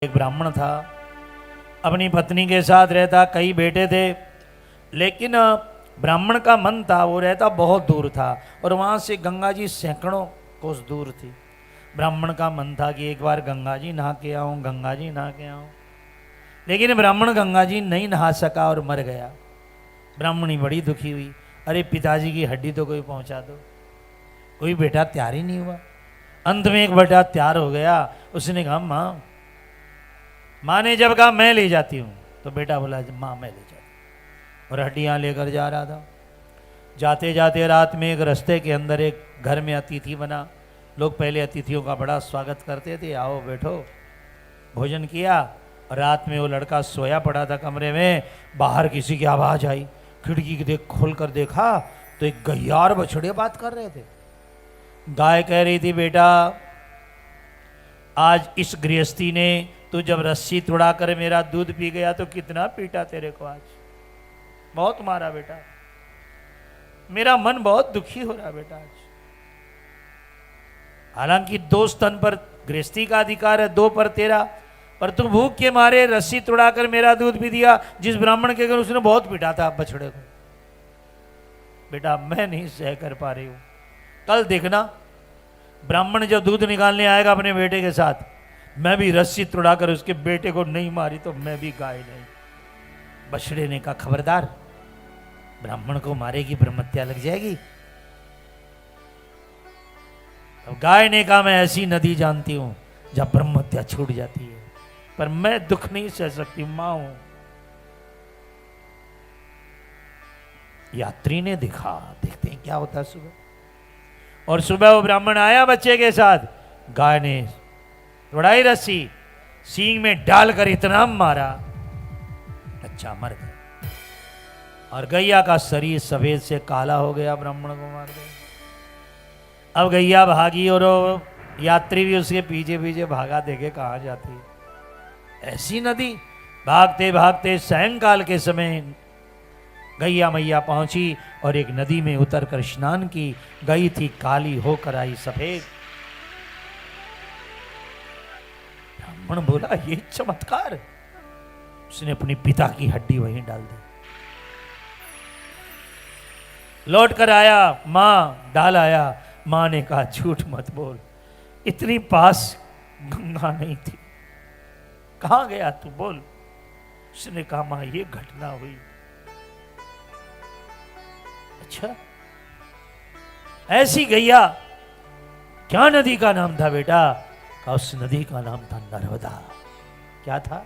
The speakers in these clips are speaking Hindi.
एक ब्राह्मण था, अपनी पत्नी के साथ रहता, कई बेटे थे, लेकिन ब्राह्मण का मन था वो रहता बहुत दूर था और वहाँ से गंगा जी सैकड़ों कोस दूर थी। ब्राह्मण का मन था कि एक बार गंगा जी नहा के आऊँ, गंगा जी नहा के आऊँ, लेकिन ब्राह्मण गंगा जी नहीं नहा सका और मर गया। ब्राह्मणी बड़ी दुखी हुई, अरे पिताजी की हड्डी तो कोई पहुँचा दो। कोई बेटा तैयार ही नहीं हुआ। अंत में एक बेटा तैयार हो गया। उसने कहा माँ ने जब कहा मैं ले जाती हूँ, तो बेटा बोला माँ मैं ले जाती, और हड्डियाँ लेकर जा रहा था। जाते जाते रात में एक रास्ते के अंदर एक घर में अतिथि बना। लोग पहले अतिथियों का बड़ा स्वागत करते थे, आओ बैठो। भोजन किया और रात में वो लड़का सोया पड़ा था कमरे में। बाहर किसी की आवाज़ आई, खिड़की खोल कर देखा तो एक गैयार बछड़े बात कर रहे थे। गाय कह रही थी, बेटा आज इस गृहस्थी ने तू जब रस्सी तुड़ा कर मेरा दूध पी गया तो कितना पीटा तेरे को, आज बहुत मारा बेटा, मेरा मन बहुत दुखी हो रहा बेटा आज। हालांकि 2 स्तन पर गृहस्थी का अधिकार है, 2 पर तेरा, पर तू भूख के मारे रस्सी तुड़ाकर मेरा दूध पी दिया। जिस ब्राह्मण के घर उसने बहुत पीटा था बछड़े को। बेटा मैं नहीं सह कर पा रही हूं, कल देखना ब्राह्मण जब दूध निकालने आएगा अपने बेटे के साथ, मैं भी रस्सी तुड़ाकर उसके बेटे को नहीं मारी तो मैं भी गाय नहीं। बछड़े ने कहा खबरदार, ब्राह्मण को मारेगी ब्रह्मत्या लग जाएगी। तो गाय ने कहा मैं ऐसी नदी जानती हूं जब ब्रह्मत्या छूट जाती है, पर मैं दुख नहीं सह सकती, मां हूं। यात्री ने देखा, देखते हैं क्या होता है सुबह। और सुबह वो ब्राह्मण आया बच्चे के साथ, गाय ने तोड़ाई रस्सी, सींग में डालकर इतना मारा, बच्चा मर गया। और गैया का शरीर सफेद से काला हो गया, ब्राह्मण को मार गया। अब गैया भागी और यात्री भी उसके पीछे पीछे भागा, देखे कहाँ जाती है। ऐसी नदी भागते भागते सायंकाल के समय गैया मैया पहुंची और एक नदी में उतरकर स्नान की। गई थी काली होकर आई सफेद। ब्राह्मण बोला ये चमत्कार। उसने अपनी पिता की हड्डी वहीं डाल दी। लौट कर आया, मां डाल आया। मां ने कहा झूठ मत बोल, इतनी पास गंगा नहीं थी, कहां गया तू बोल। उसने कहा मां ये घटना हुई। अच्छा ऐसी गैया, क्या नदी का नाम था बेटा? का उस नदी का नाम था नर्मदा। क्या था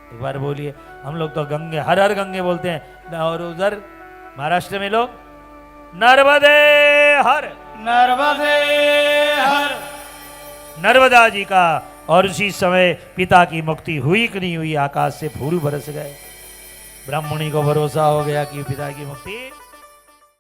एक बार बोलिए। हम लोग तो गंगे, हर हर गंगे बोलते हैं, और उधर महाराष्ट्र में लोग नर्मदे हर, नर्मदे हर। नर्मदा जी का। और उसी समय पिता की मुक्ति हुई कि नहीं हुई, आकाश से फूल बरस गए। ब्राह्मणी को भरोसा हो गया कि पिता की मुक्ति